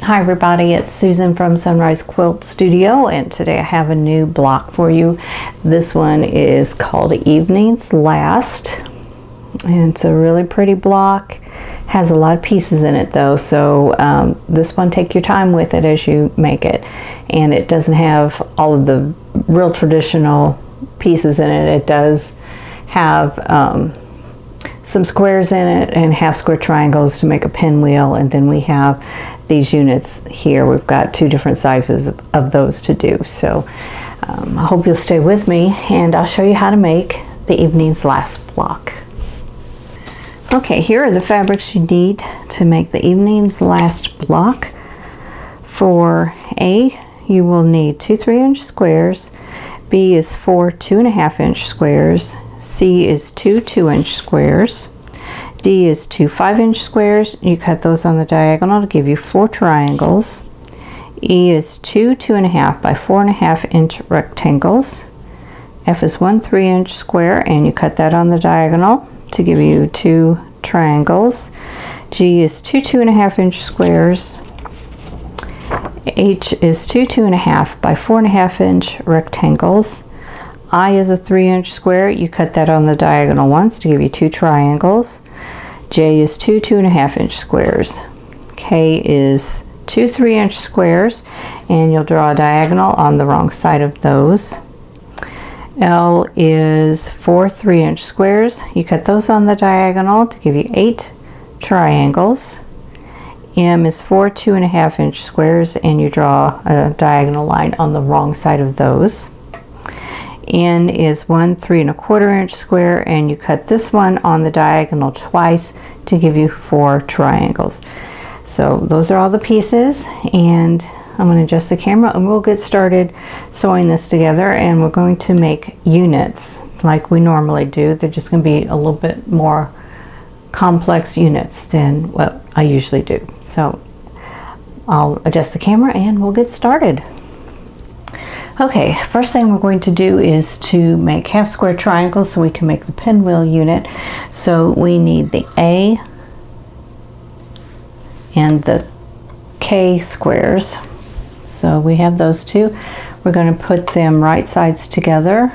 Hi everybody, it's Susan from Sunrise Quilt Studio, and today I have a new block for you. This one is called Evenings Last, and it's a really pretty block. Has a lot of pieces in it though, so this one, take your time with it as you make it. And it doesn't have all of the real traditional pieces in it. It does have some squares in it and half square triangles to make a pinwheel, and then we have these units here. We've got two different sizes of those to do. So I hope you'll stay with me, and I'll show you how to make the Evenings Last block. Okay, here are the fabrics you need to make the Evenings Last block. For A, you will need 2 3-inch squares. B is 4 2.5-inch squares. C is 2 2-inch squares. D is 2 5-inch squares. You cut those on the diagonal to give you 4 triangles. E is 2 2.5 by 4.5-inch rectangles. F is 1 3-inch square, and you cut that on the diagonal to give you 2 triangles. G is 2 2.5-inch squares. H is 2 2.5 by 4.5-inch rectangles. I is a 3-inch square. You cut that on the diagonal once to give you 2 triangles. J is 2 2.5-inch squares. K is 2 3-inch squares, and you'll draw a diagonal on the wrong side of those. L is 4 3-inch squares. You cut those on the diagonal to give you 8 triangles. M is 4 2.5-inch squares, and you draw a diagonal line on the wrong side of those. N is 1 3.25-inch square, and you cut this one on the diagonal twice to give you 4 triangles. So those are all the pieces, and I'm going to adjust the camera and we'll get started sewing this together. And we're going to make units like we normally do. They're just going to be a little bit more complex units than what I usually do. So I'll adjust the camera and we'll get started. Okay, first thing we're going to do is to make half square triangles so we can make the pinwheel unit. So we need the A and the K squares. So we have those two. We're going to put them right sides together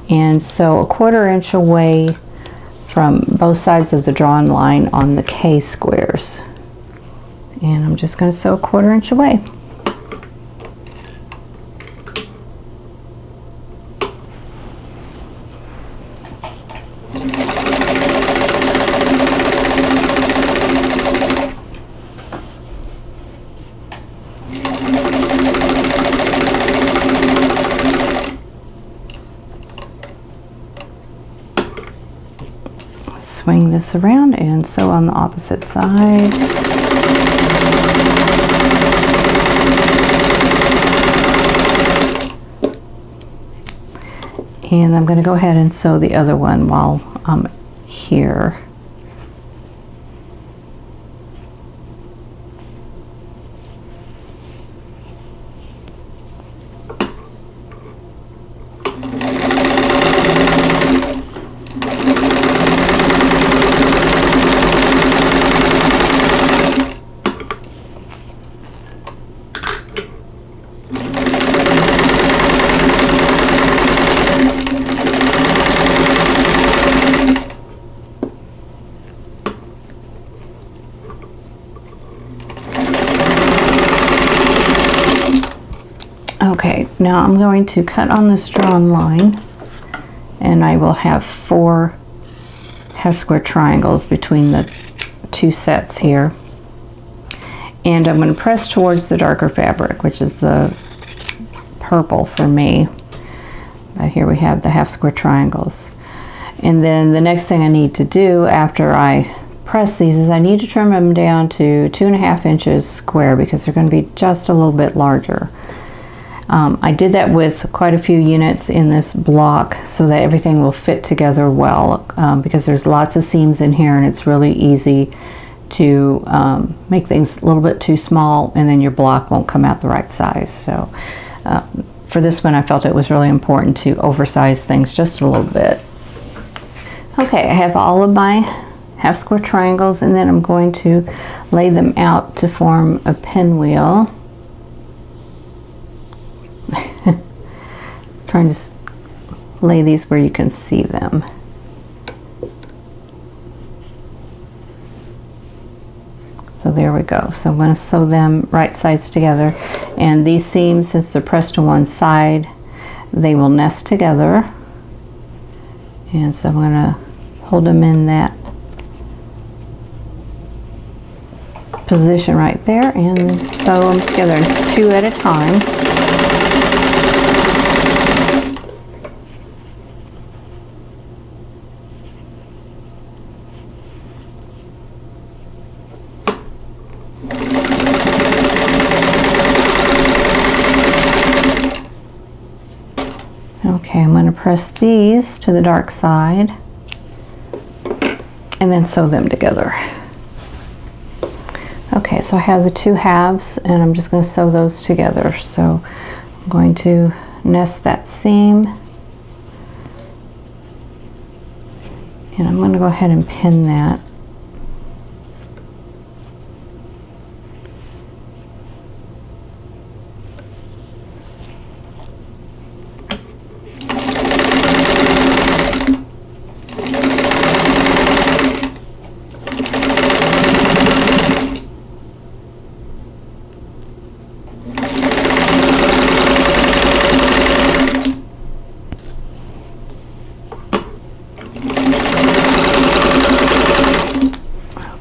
and sew 1/4 inch away from both sides of the drawn line on the K squares. And I'm just going to sew 1/4 inch away. Swing this around and sew on the opposite side. And I'm going to go ahead and sew the other one while I'm here. Okay, now I'm going to cut on this drawn line, and I will have 4 half square triangles between the 2 sets here. And I'm going to press towards the darker fabric, which is the purple for me. Here we have the half square triangles. And then the next thing I need to do after I press these is I need to trim them down to 2.5 inches square because they're going to be just a little bit larger. I did that with quite a few units in this block so that everything will fit together well, because there's lots of seams in here and it's really easy to make things a little bit too small, and then your block won't come out the right size. So for this one I felt it was really important to oversize things just a little bit. Okay, I have all of my half square triangles, and then I'm going to lay them out to form a pinwheel. Trying to lay these where you can see them. So there we go. So I'm going to sew them right sides together, and these seams, since they're pressed to one side, they will nest together. And so I'm going to hold them in that position right there and sew them together 2 at a time. Okay, I'm going to press these to the dark side and then sew them together. Okay, so I have the 2 halves and I'm just going to sew those together. So I'm going to nest that seam, and I'm going to go ahead and pin that.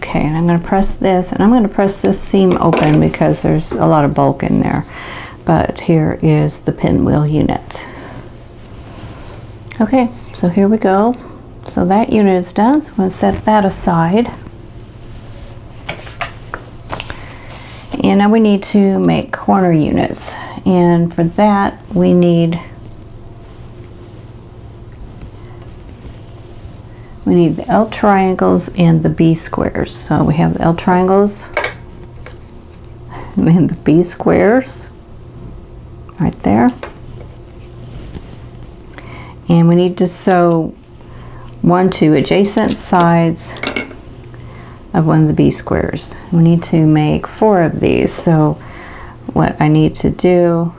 Okay, and I'm going to press this, and I'm going to press this seam open because there's a lot of bulk in there. But here is the pinwheel unit. Okay, so here we go. So that unit is done, so I'm going to set that aside. And now we need to make corner units, and for that we need the L triangles and the B squares. So we have the L triangles and the B squares right there. And we need to sew 1 to adjacent sides of one of the B squares. We need to make 4 of these. So what I need to do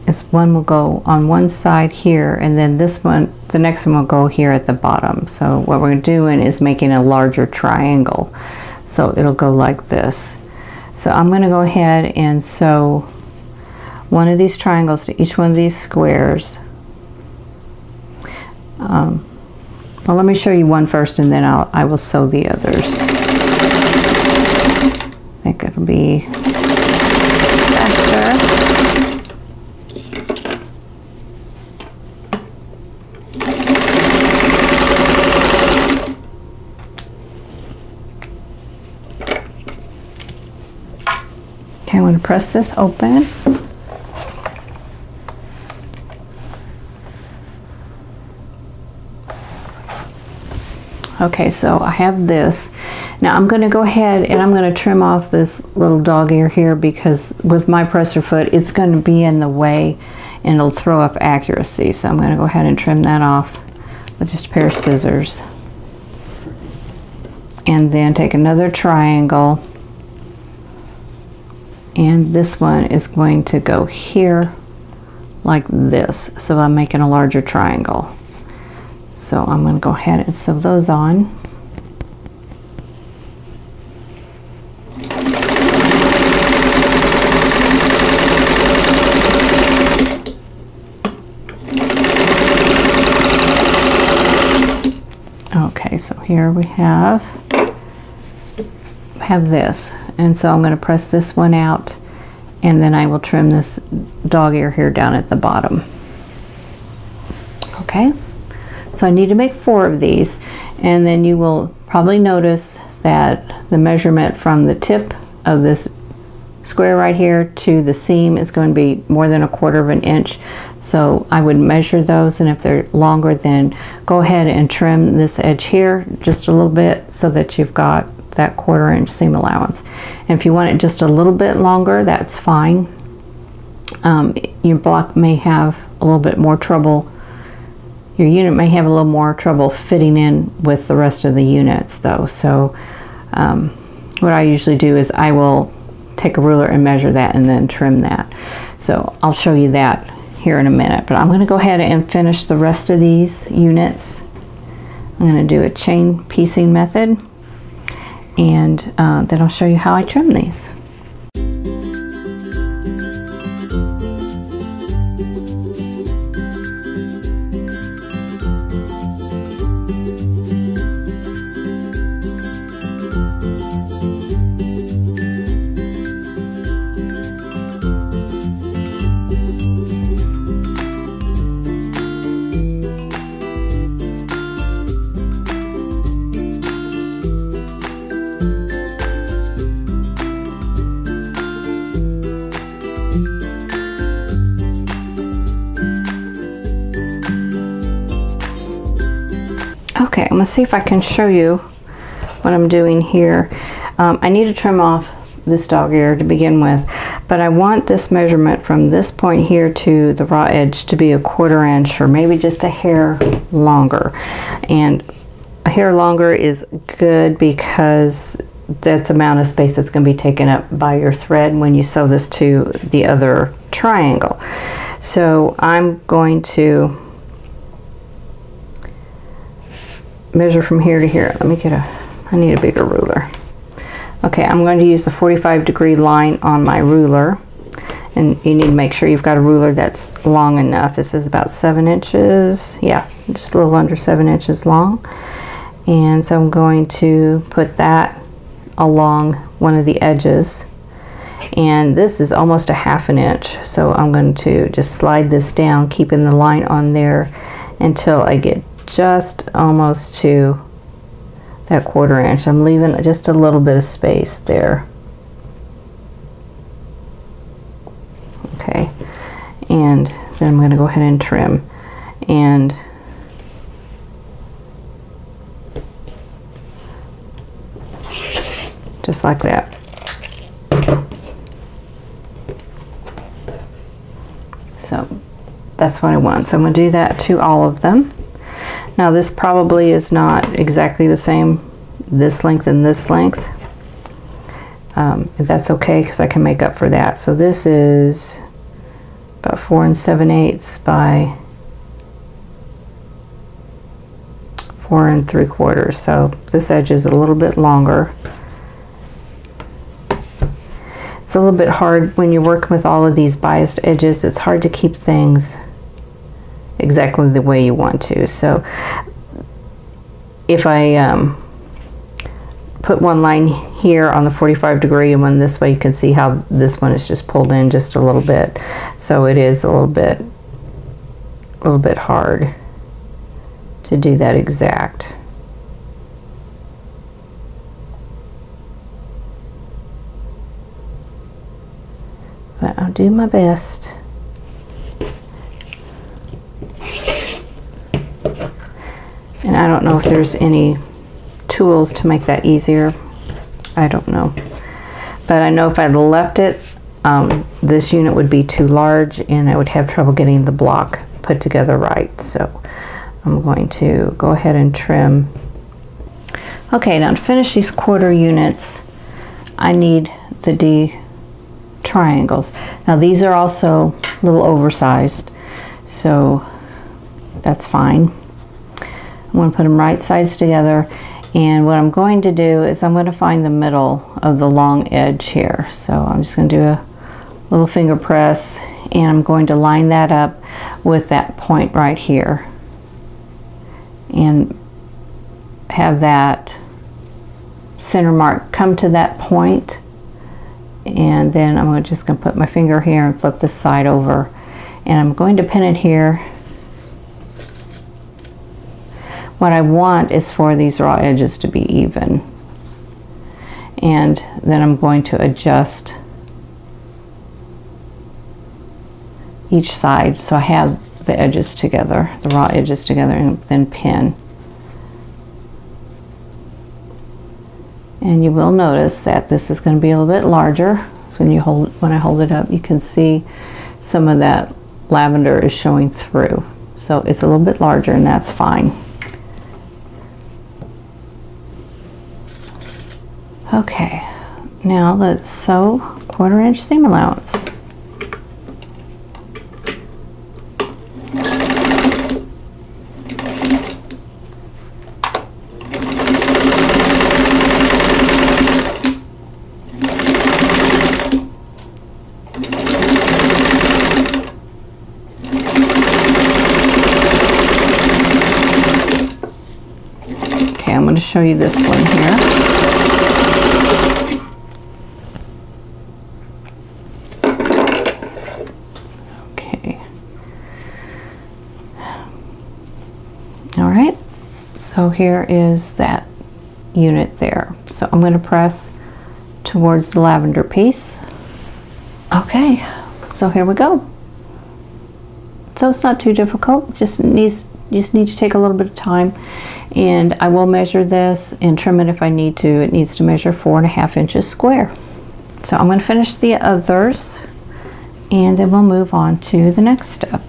is one will go on one side here, and then this one, the next one will go here at the bottom. So what we're doing is making a larger triangle. So it'll go like this. So I'm going to go ahead and sew one of these triangles to each one of these squares. Well, let me show you one first, and then I will sew the others. I think it'll be faster. Okay, I'm going to press this open. Okay, so I have this. Now I'm going to go ahead and I'm going to trim off this little dog ear here, because with my presser foot it's going to be in the way and it'll throw up accuracy. So I'm going to go ahead and trim that off with just a pair of scissors. And then take another triangle, and this one is going to go here like this. So I'm making a larger triangle. So I'm going to go ahead and sew those on. Okay, so here we have this, and so I'm going to press this one out, and then I will trim this dog ear here down at the bottom. Okay. So I need to make 4 of these, and then you will probably notice that the measurement from the tip of this square right here to the seam is going to be more than 1/4 of an inch. So I would measure those, and if they're longer, then go ahead and trim this edge here just a little bit so that you've got that 1/4 inch seam allowance. And if you want it just a little bit longer, that's fine. Your block may have a little bit more trouble. Your unit may have a little more trouble fitting in with the rest of the units though. So what I usually do is I will take a ruler and measure that and then trim that. So I'll show you that here in a minute, but I'm going to go ahead and finish the rest of these units. I'm going to do a chain piecing method, and then I'll show you how I trim these. Okay, I'm going to see if I can show you what I'm doing here. I need to trim off this dog ear to begin with, but I want this measurement from this point here to the raw edge to be a 1/4 inch or maybe just a hair longer. And a hair longer is good because that's the amount of space that's going to be taken up by your thread when you sew this to the other triangle. So I'm going to measure from here to here. Let me get I need a bigger ruler. Okay, I'm going to use the 45-degree line on my ruler, and you need to make sure you've got a ruler that's long enough. This is about 7 inches, yeah, just a little under 7 inches long. And so I'm going to put that along one of the edges, and this is almost a 1/2 inch, so I'm going to just slide this down, keeping the line on there until I get just almost to that 1/4 inch. I'm leaving just a little bit of space there. Okay, and then I'm going to go ahead and trim, and just like that. So that's what I want. So I'm going to do that to all of them. Now this probably is not exactly the same, this length and this length. That's okay because I can make up for that. So this is about 4 7/8 by 4 3/4. So this edge is a little bit longer. It's a little bit hard when you're working with all of these biased edges. It's hard to keep things exactly the way you want to. So if I put one line here on the 45-degree and one this way, you can see how this one is just pulled in just a little bit. So it is a little bit hard to do that exact. But I'll do my best. And I don't know if there's any tools to make that easier. I don't know. But I know if I'd left it, this unit would be too large and I would have trouble getting the block put together right. So I'm going to go ahead and trim. Okay, now to finish these 1/4 units, I need the D triangles. Now these are also a little oversized, so that's fine. I'm going to put them right sides together, and what I'm going to do is I'm going to find the middle of the long edge here. So I'm just going to do a little finger press, and I'm going to line that up with that point right here and have that center mark come to that point. And then I'm just going to put my finger here and flip this side over, and I'm going to pin it here. What I want is for these raw edges to be even, and then I'm going to adjust each side so I have the edges together, the raw edges together, and then pin. And you will notice that this is going to be a little bit larger. So when I hold it up, you can see some of that lavender is showing through. So it's a little bit larger, and that's fine. Okay, now let's sew 1/4 inch seam allowance. Okay, I'm going to show you this one here. Alright, so here is that unit there. So I'm going to press towards the lavender piece. Okay, so here we go. So it's not too difficult, just need to take a little bit of time, and I will measure this and trim it if I need to. It needs to measure 4.5 inches square. So I'm going to finish the others, and then we'll move on to the next step.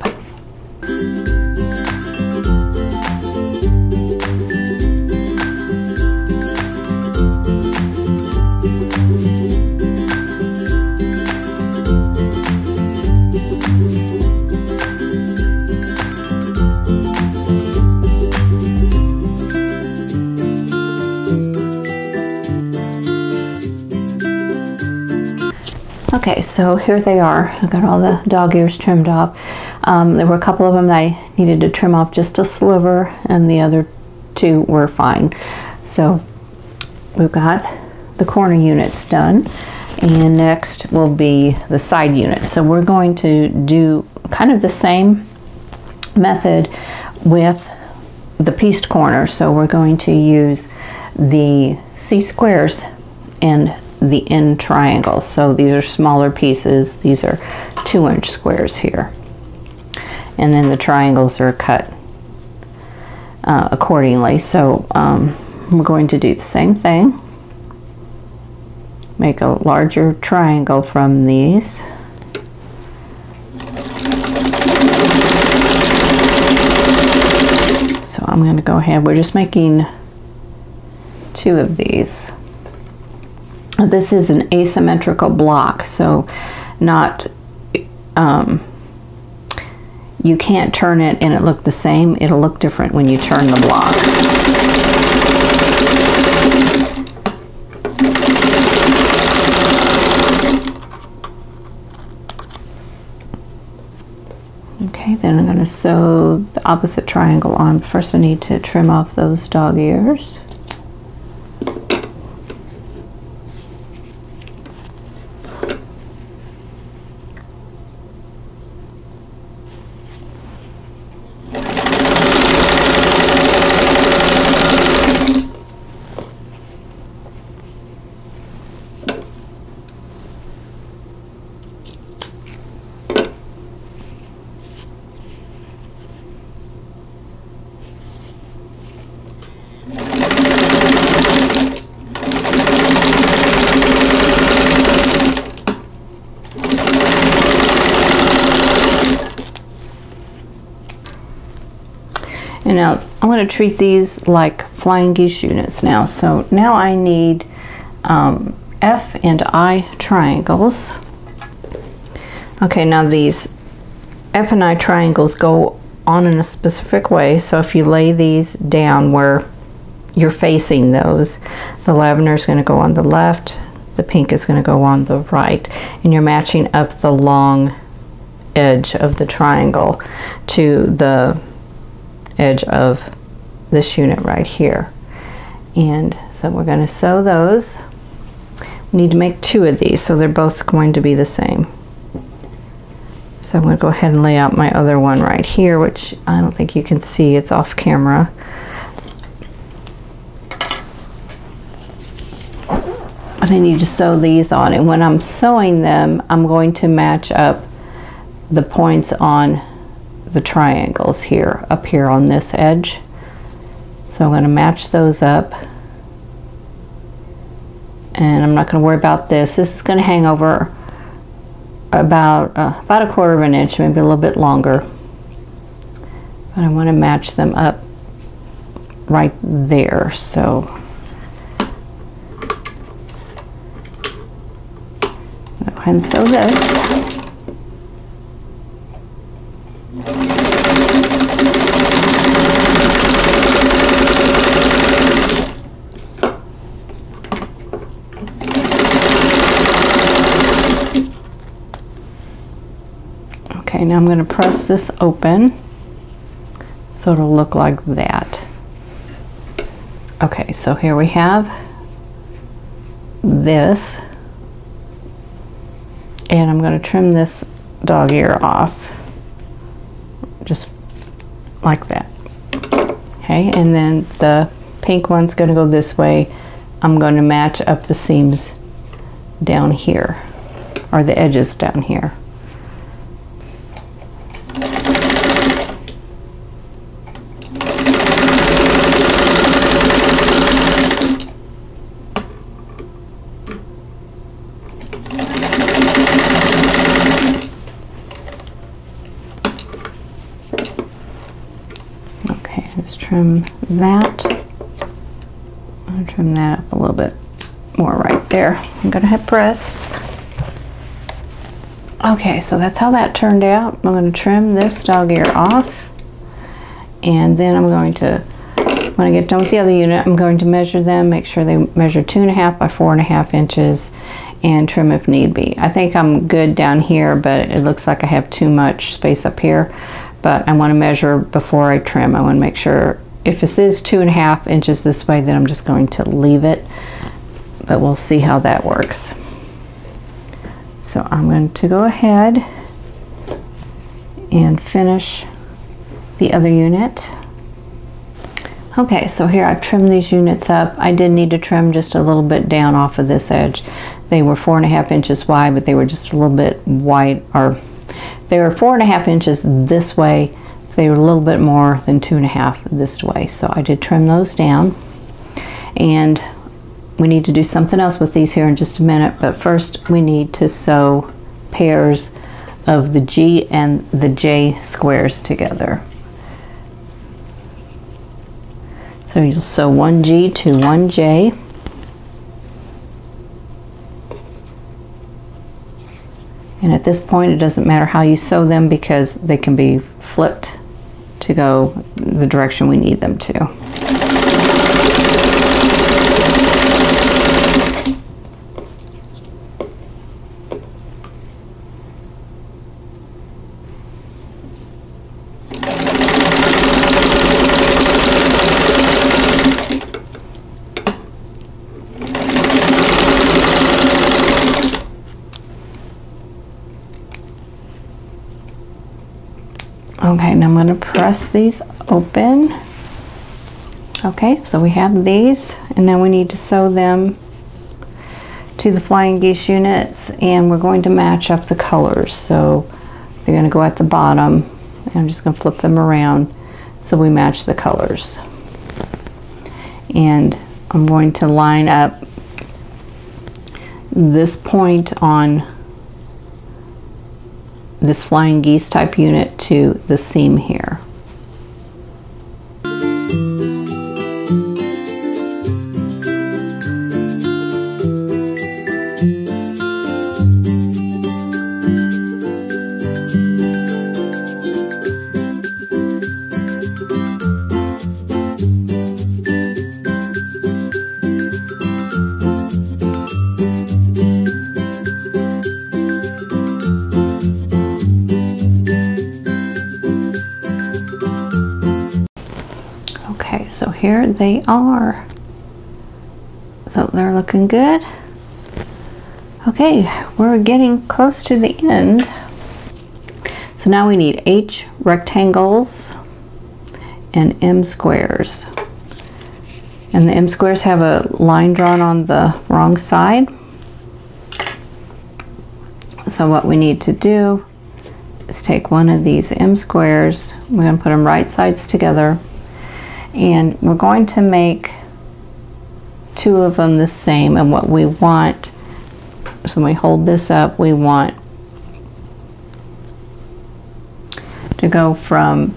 Okay, so here they are. I got all the dog ears trimmed off. There were a couple of them that I needed to trim off just a sliver, and the other two were fine. So we've got the corner units done, and next will be the side unit. So we're going to do kind of the same method with the pieced corner. So we're going to use the C-squares and the end triangle. So these are smaller pieces. These are 2-inch squares here, and then the triangles are cut accordingly. So we're going to do the same thing, make a larger triangle from these, so I'm going to go ahead, we're just making 2 of these. This is an asymmetrical block, so not you can't turn it and it look the same. It'll look different when you turn the block. Okay, then I'm going to sew the opposite triangle on. First I need to trim off those dog ears. And now I'm going to treat these like flying geese units now. So now I need F and I triangles. Okay, now these F and I triangles go on in a specific way. So if you lay these down where you're facing those, the lavender is going to go on the left, the pink is going to go on the right, and you're matching up the long edge of the triangle to the edge of this unit right here. And so we're going to sew those. We need to make 2 of these, so they're both going to be the same. So I'm going to go ahead and lay out my other one right here, which I don't think you can see, it's off camera. But I need to sew these on, and when I'm sewing them, I'm going to match up the points on the triangles here, up here on this edge. So I'm going to match those up, and I'm not going to worry about this. This is going to hang over about 1/4 of an inch, maybe a little bit longer. but I want to match them up right there. So go ahead and sew this. Okay, now I'm going to press this open so it'll look like that. Okay, so here we have this, and I'm going to trim this dog ear off just like that. Okay, and then the pink one's going to go this way. I'm going to match up the seams down here, or the edges down here. Just trim that. I'm going to trim that up a little bit more right there. I'm going to hit press. Okay, so that's how that turned out. I'm going to trim this dog ear off, and then I'm going to, when I get done with the other unit, I'm going to measure them, make sure they measure 2.5 by 4.5 inches, and trim if need be. I think I'm good down here, but it looks like I have too much space up here. But I want to measure before I trim. I want to make sure if this is 2.5 inches this way, then I'm just going to leave it. But we'll see how that works. So I'm going to go ahead and finish the other unit. Okay, so here I've trimmed these units up. I did need to trim just a little bit down off of this edge. They were 4.5 inches wide, but they were just a little bit wide, or they were 4.5 inches this way. They were a little bit more than 2.5 this way. So I did trim those down. And we need to do something else with these here in just a minute. But first we need to sew pairs of the G and the J squares together. So you'll sew one G to one J. And at this point, it doesn't matter how you sew them because they can be flipped to go the direction we need them to. Okay, now I'm going to press these open. Okay, so we have these, and now we need to sew them to the flying geese units, and we're going to match up the colors. So they're going to go at the bottom, and I'm just going to flip them around so we match the colors. And I'm going to line up this point on this flying geese type unit to the seam here. Okay, so here they are. So they're looking good. Okay, we're getting close to the end. So now we need H rectangles and M squares. And the M squares have a line drawn on the wrong side. So what we need to do is take one of these M squares, we're going to put them right sides together, and we're going to make two of them the same. And what we want, so when we hold this up, we want to go from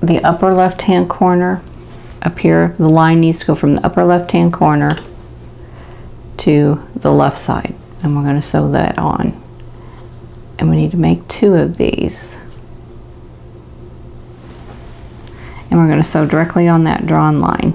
the upper left hand corner up here. The line needs to go from the upper left hand corner to the left side, and we're going to sew that on. And we need to make 2 of these, and we're going to sew directly on that drawn line.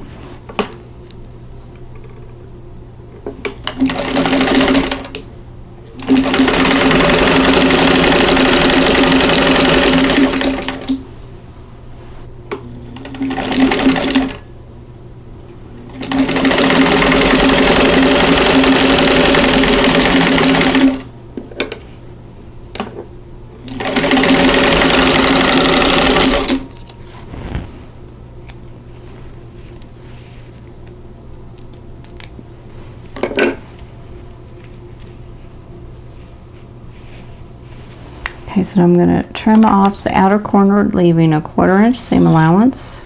Okay, so I'm going to trim off the outer corner, leaving a 1/4 inch seam allowance.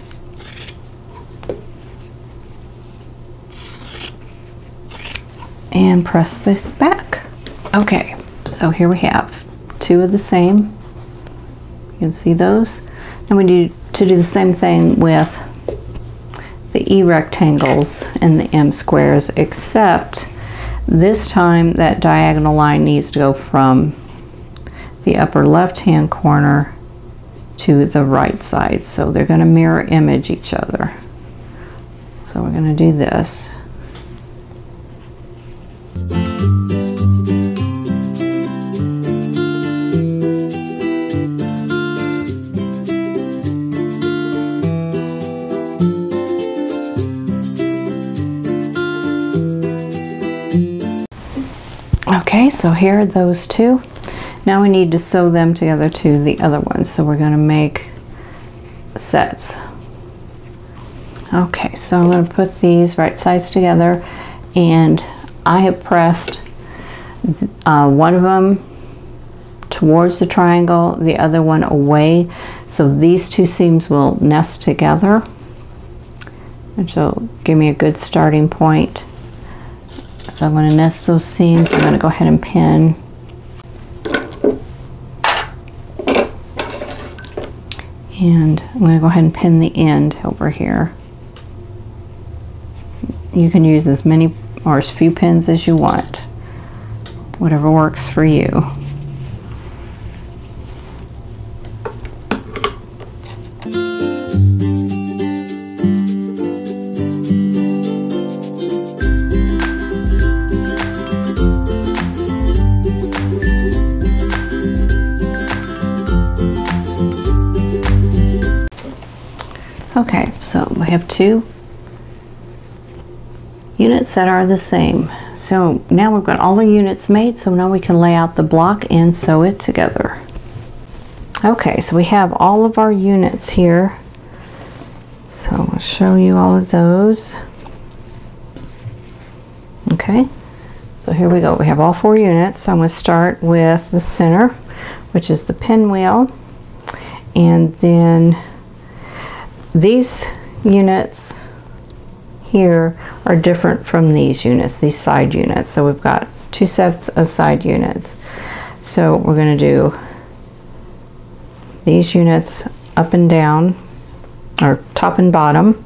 And press this back. Okay, so here we have 2 of the same. You can see those. And we need to do the same thing with the E rectangles and the M squares, except this time that diagonal line needs to go from the upper left hand corner to the right side, so they're going to mirror image each other. So we're going to do this. Okay, so here are those 2. Now we need to sew them together to the other ones, so we're going to make sets. Okay, so I'm going to put these right sides together, and I have pressed one of them towards the triangle, the other one away, so these 2 seams will nest together, which will give me a good starting point. So I'm going to nest those seams. I'm going to go ahead and pin. And I'm going to go ahead and pin the end over here. You can use as many or as few pins as you want, whatever works for you. Okay, so we have 2 units that are the same. So now we've got all the units made, so now we can lay out the block and sew it together. Okay, so we have all of our units here. So I'll show you all of those. Okay, so here we go. We have all 4 units. So I'm going to start with the center, which is the pinwheel, and then these units here are different from these units, these side units. So we've got 2 sets of side units. So we're going to do these units up and down, or top and bottom.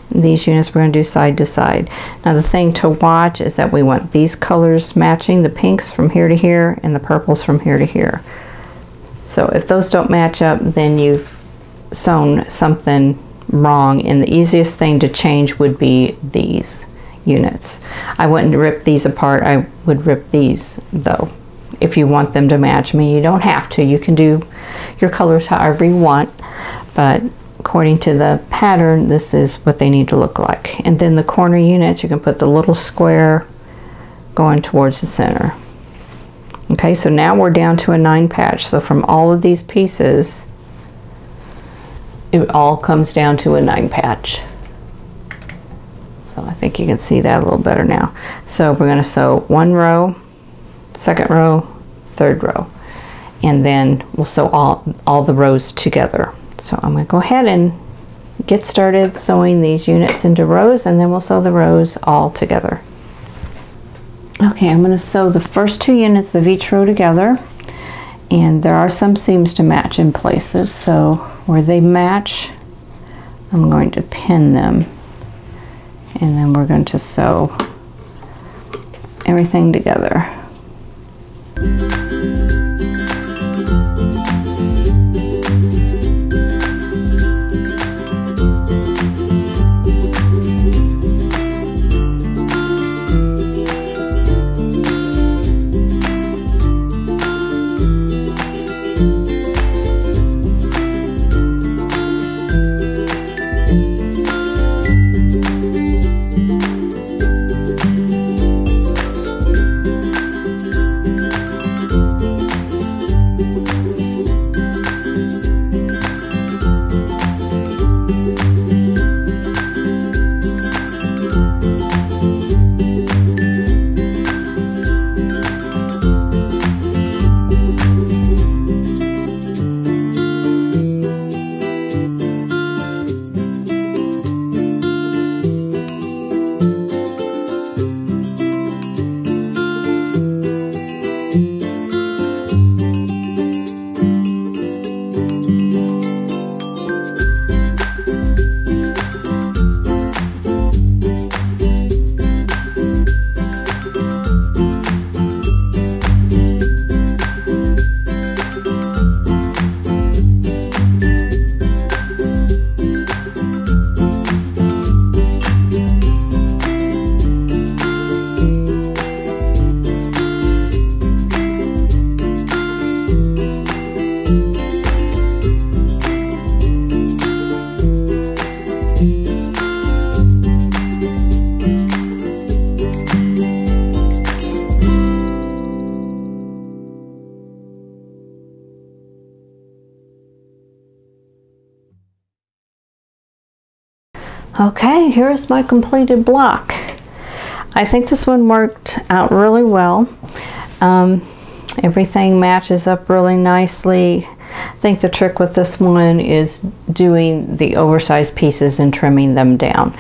These units we're going to do side to side. Now the thing to watch is that we want these colors matching, the pinks from here to here and the purples from here to here. So if those don't match up, then you've sewn something wrong, and the easiest thing to change would be these units. I wouldn't rip these apart. I would rip these though. If you want them to match, you don't have to. You can do your colors however you want, but according to the pattern, this is what they need to look like. And then the corner units, you can put the little square going towards the center. Okay, so now we're down to a 9 patch. So from all of these pieces, it all comes down to a 9 patch. So I think you can see that a little better now. So we're going to sew 1 row, 2nd row, 3rd row, and then we'll sew all the rows together. So I'm going to go ahead and get started sewing these units into rows, and then we'll sew the rows all together. Okay, I'm going to sew the first 2 units of each row together, And there are some seams to match in places, so where they match, I'm going to pin them, and then we're going to sew everything together. Okay, here's my completed block. I think this one worked out really well. Everything matches up really nicely. I think the trick with this one is doing the oversized pieces and trimming them down.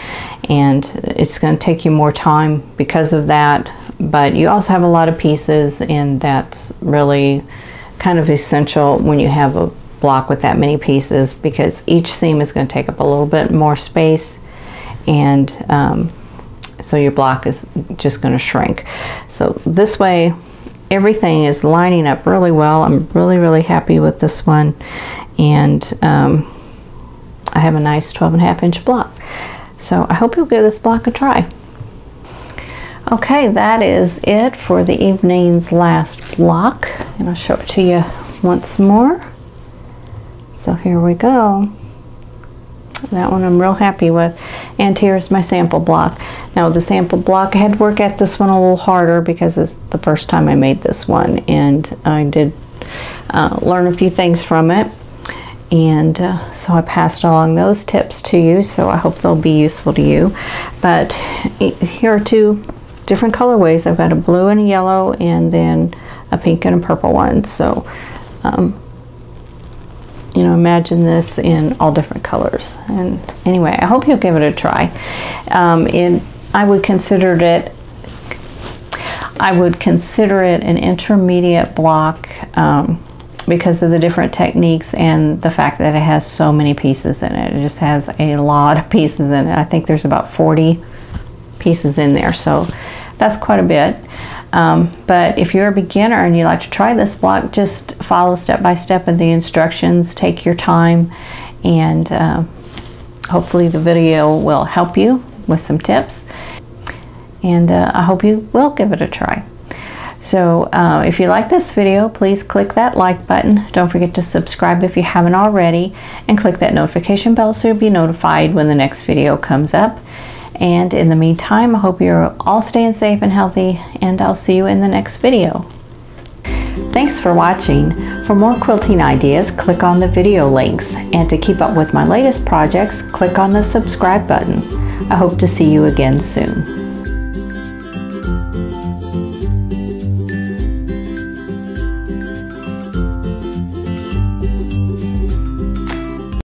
And it's going to take you more time because of that, but you also have a lot of pieces, and that's really kind of essential when you have a block with that many pieces, because each seam is going to take up a little bit more space, and so your block is just going to shrink. So this way everything is lining up really well. I'm really happy with this one, and I have a nice 12.5 inch block. So I hope you'll give this block a try. Okay, that is it for the evening's last block, and I'll show it to you once more. So here we go. That one I'm real happy with. And here's my sample block. Now the sample block, I had to work at this one a little harder because it's the first time I made this one, and I did learn a few things from it, and so I passed along those tips to you, so I hope they'll be useful to you. But here are two different colorways. I've got a blue and a yellow, and then a pink and a purple one. So you know, imagine this in all different colors. And anyway, I hope you'll give it a try. I would consider it an intermediate block because of the different techniques and the fact that it has so many pieces in it. It just has a lot of pieces in it. I think there's about 40 pieces in there, so that's quite a bit. But if you're a beginner and you like to try this block, just follow step by step in the instructions, take your time, and hopefully the video will help you with some tips. And I hope you will give it a try. So if you like this video, please click that like button. Don't forget to subscribe if you haven't already, and click that notification bell so you'll be notified when the next video comes up. And in the meantime, I hope you're all staying safe and healthy, and I'll see you in the next video. Thanks for watching. For more quilting ideas, click on the video links, and to keep up with my latest projects, click on the subscribe button. I hope to see you again soon.